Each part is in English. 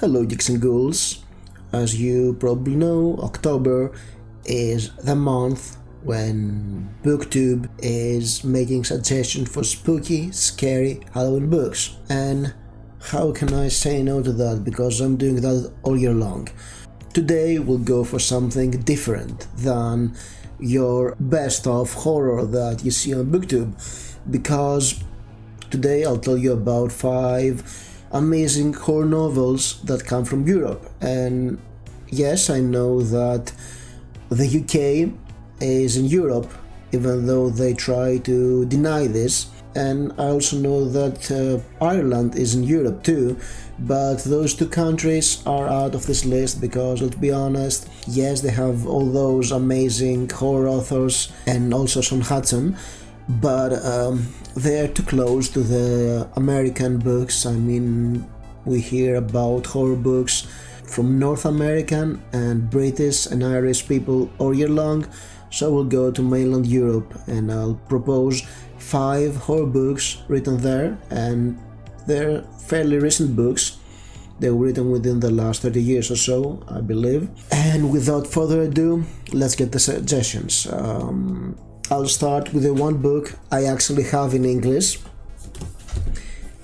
Hello geeks and ghouls. As you probably know, October is the month when BookTube is making suggestions for spooky, scary Halloween books. And how can I say no to that, because I'm doing that all year long. Today we'll go for something different than your best of horror that you see on BookTube, because today I'll tell you about 5 amazing horror novels that come from Europe. And yes, I know that the UK is in Europe, even though they try to deny this, and I also know that Ireland is in Europe too, but those 2 countries are out of this list because, let's be honest, yes, they have all those amazing horror authors and also Sean Hudson, but they're too close to the American books. I mean, we hear about horror books from North American and British and Irish people all year long, so we'll go to mainland Europe and I'll propose 5 horror books written there, and they're fairly recent books. They were written within the last 30 years or so, I believe. And without further ado, let's get the suggestions. I'll start with the one book I actually have in English,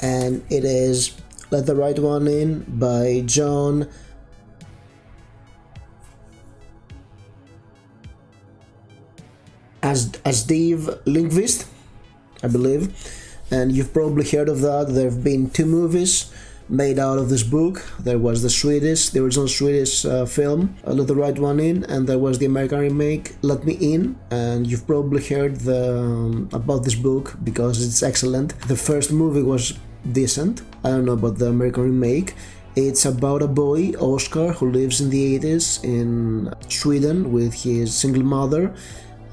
and it is Let the Right One In by John Asdeve Lindqvist, I believe, and you've probably heard of that. There have been 2 movies made out of this book. There was the original Swedish film, Let the Right One In, and there was the American remake, Let Me In, and you've probably heard about this book because it's excellent. The first movie was decent. I don't know about the American remake. It's about a boy, Oscar, who lives in the 80s in Sweden with his single mother,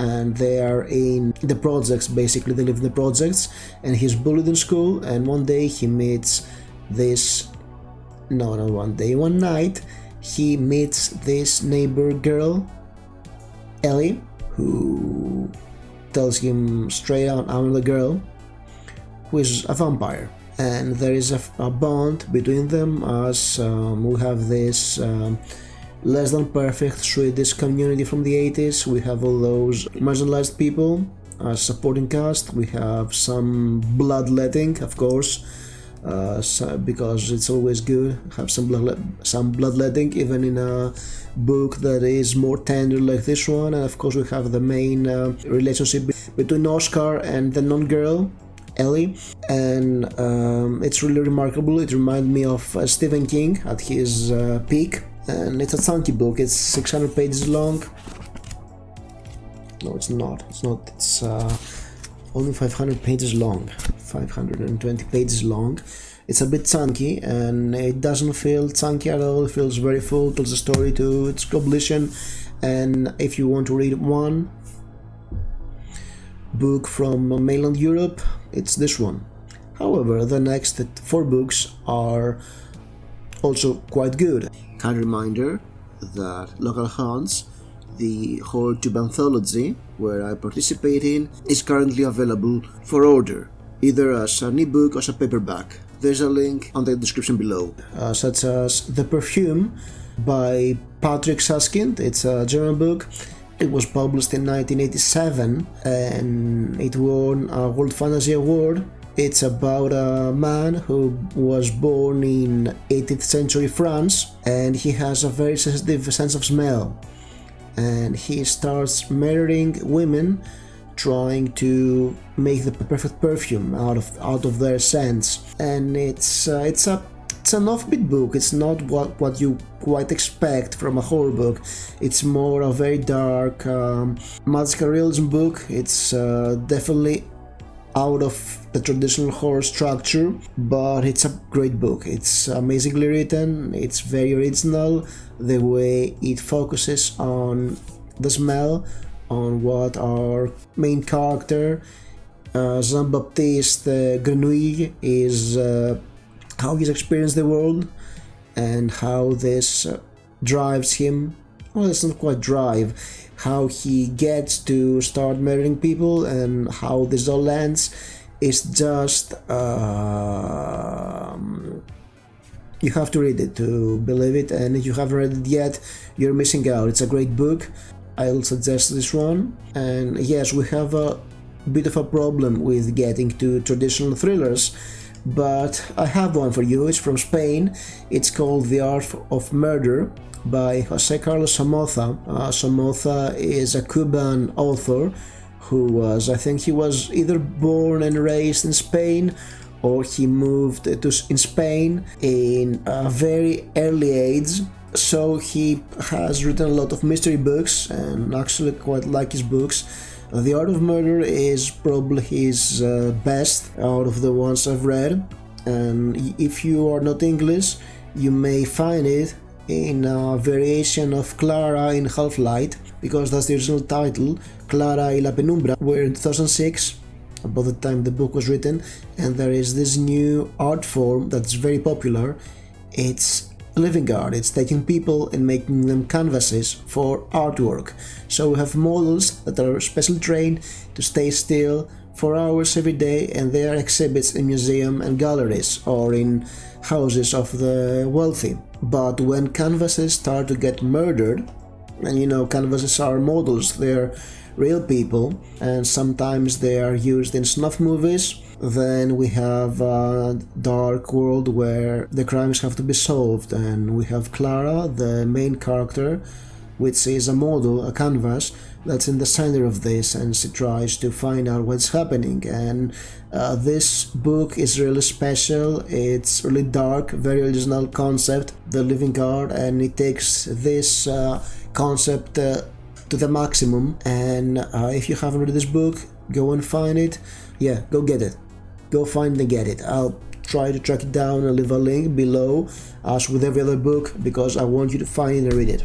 and they are in the projects. Basically, they live in the projects, and he's bullied in school, and one day he meets one night he meets this neighbor girl, Ellie, who tells him straight out, I'm the girl, who is a vampire. And there is a bond between them, as we have this less than perfect Swedish community from the 80s. We have all those marginalized people as supporting cast. We have some bloodletting, of course, because it's always good to have some bloodletting, even in a book that is more tender like this one. And of course we have the main relationship between Oscar and the non-girl, Ellie, and it's really remarkable. It reminds me of Stephen King at his peak, and it's a chunky book. It's 600 pages long. No, it's not. It's only 500 pages long. 520 pages long. It's a bit chunky, and it doesn't feel chunky at all. It feels very full, tells a story to its completion. And if you want to read one book from mainland Europe, it's this one. However, the next 4 books are also quite good. Kind reminder that Local Haunts, the HorrorTube Anthology, where I participate in, is currently available for order, either as an ebook or as a paperback. There's a link on the description below. Such as The Perfume by Patrick Suskind. It's a German book. It was published in 1987 and it won a World Fantasy Award. It's about a man who was born in 18th century France, and he has a very sensitive sense of smell, and he starts murdering women, trying to make the perfect perfume out of their scents. And it's an offbeat book. It's not what you quite expect from a horror book. It's more a very dark magical realism book. It's definitely out of the traditional horror structure, but it's a great book. It's amazingly written. It's very original. The way it focuses on the smell, on what our main character, Jean-Baptiste Grenouille, is, how he's experienced the world, and how this drives him. Well, it's not quite drive, how he gets to start murdering people, and how this all ends is just You have to read it to believe it, and if you haven't read it yet, you're missing out. It's a great book. I'll suggest this one. And yes, we have a bit of a problem with getting to traditional thrillers, but I have one for you. It's from Spain. It's called The Art of Murder by Jose Carlos Somoza. Somoza is a Cuban author who I think he was either born and raised in Spain, or he moved in Spain in a very early age. So he has written a lot of mystery books, and actually quite like his books. The Art of Murder is probably his best out of the ones I've read, and if you are not English, you may find it in a variation of Clara in Half-Light, because that's the original title, Clara y la Penumbra, where in 2006, about the time the book was written, and there is this new art form that's very popular. It's living art. It's taking people and making them canvases for artwork. So we have models that are specially trained to stay still for hours every day, and they are exhibits in museums and galleries or in houses of the wealthy. But when canvases start to get murdered, and you know, canvases are models, they're real people, and sometimes they are used in snuff movies, then we have a dark world where the crimes have to be solved, and we have Clara, the main character, which is a model, a canvas, that's in the center of this, and she tries to find out what's happening. And this book is really special. It's really dark, very original concept, the living art, and it takes this concept to the maximum. And if you haven't read this book, go and find it. Yeah, go get it. Go find and get it. I'll try to track it down and leave a link below, as with every other book, because I want you to find it and read it.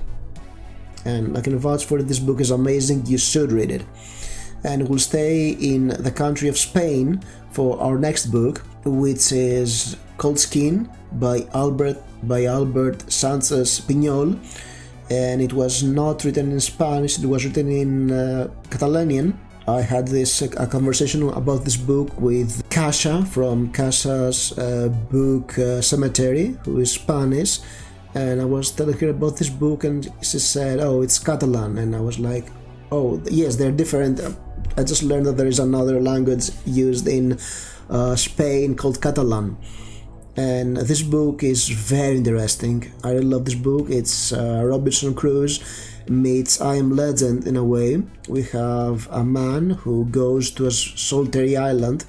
And I can vouch for it, this book is amazing, you should read it. And we'll stay in the country of Spain for our next book, which is Cold Skin by Albert Sanchez Piñol. And it was not written in Spanish, it was written in Catalanian. I had a conversation about this book with Kasia from Kasia's book Cemetery, who is Spanish, and I was telling her about this book, and she said, oh, it's Catalan, and I was like, oh, yes, they're different. I just learned that there is another language used in Spain called Catalan. And this book is very interesting. I really love this book. It's Robinson Crusoe meets I Am Legend in a way. We have a man who goes to a solitary island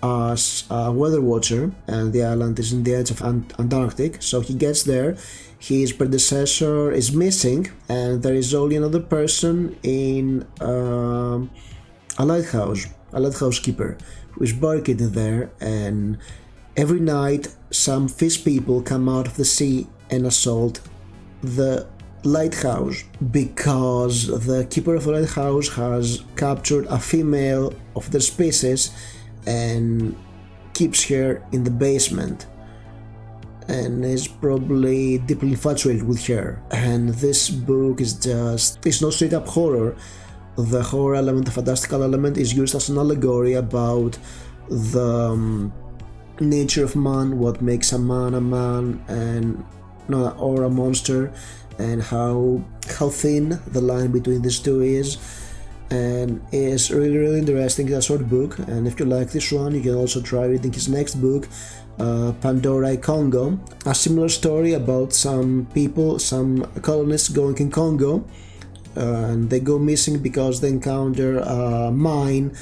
as a weather watcher, and the island is in the edge of Antarctic. So he gets there, his predecessor is missing, and there is only another person in a lighthouse keeper who is barricaded there, and every night some fish people come out of the sea and assault the lighthouse, because the keeper of the lighthouse has captured a female of their species and keeps her in the basement and is probably deeply infatuated with her. And this book is it's no straight up horror. The horror element, the fantastical element, is used as an allegory about the nature of man, what makes a man and or a monster, and how thin the line between these two is. And it's really interesting. It's a short book, and if you like this one, you can also try reading his next book, Pandora Congo, a similar story about some people, some colonists going in Congo, and they go missing because they encounter a mine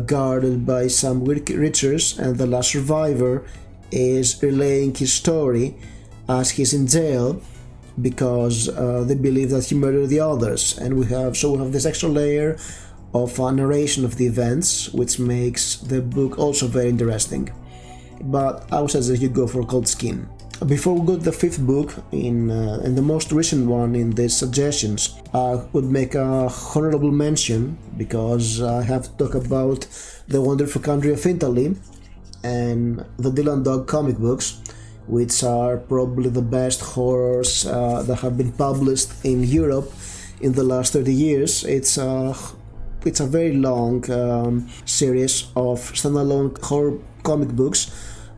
guarded by some riches, and the last survivor is relaying his story as he's in jail, because they believe that he murdered the others. And we have this extra layer of a narration of the events, which makes the book also very interesting. But I would suggest you go for Cold Skin. Before we go to the fifth book, in the most recent one in these suggestions, I would make a honorable mention, because I have to talk about the wonderful country of Italy and the Dylan Dog comic books, which are probably the best horrors that have been published in Europe in the last 30 years. It's a very long series of standalone horror comic books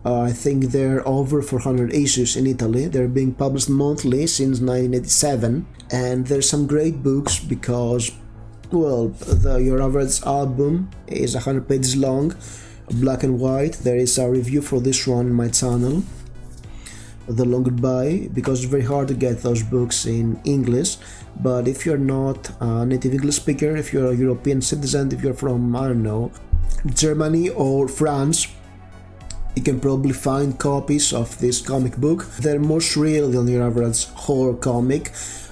I think there are over 400 issues in Italy. They're being published monthly since 1987, and there's some great books because, well, your average album is 100 pages long, black and white. There is a review for this one on my channel, The Long Goodbye, because it's very hard to get those books in English. But if you're not a native English speaker, if you're a European citizen, if you're from, I don't know, Germany or France, you can probably find copies of this comic book. They're more surreal than your average horror comic.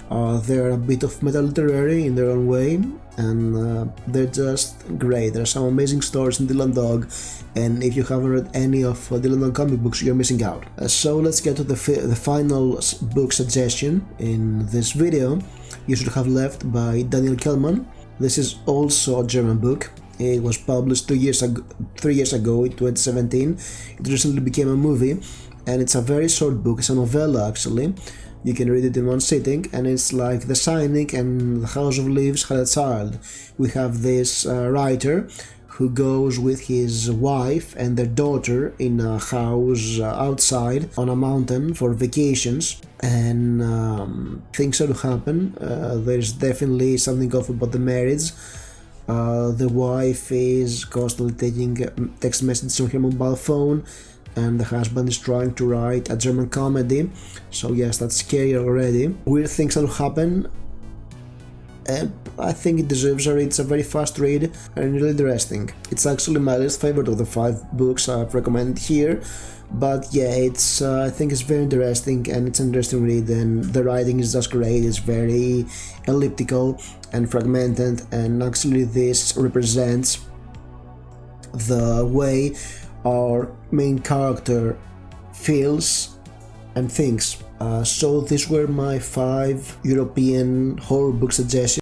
They're a bit of meta-literary in their own way, and they're just great. There are some amazing stories in Dylan Dog, and if you haven't read any of Dylan Dog comic books, you're missing out. So let's get to the final book suggestion in this video. You Should Have Left by Daniel Kellman. This is also a German book. It was published 3 years ago in 2017. It recently became a movie, and it's a very short book. It's a novella, actually. You can read it in one sitting, and it's like The Shining and The House of Leaves had a child. We have this writer who goes with his wife and their daughter in a house outside on a mountain for vacations, and things start to happen. There's definitely something off about the marriage. The wife is constantly taking text messages on her mobile phone, and the husband is trying to write a German comedy. So yes, that's scary already. Weird things will happen, and I think it deserves a read. It's a very fast read and really interesting. It's actually my least favorite of the 5 books I've recommended here, but yeah, it's I think it's very interesting, and it's an interesting read, and the writing is just great. It's very elliptical and fragmented, and actually this represents the way our main character feels and thinks. So these were my 5 European horror book suggestions.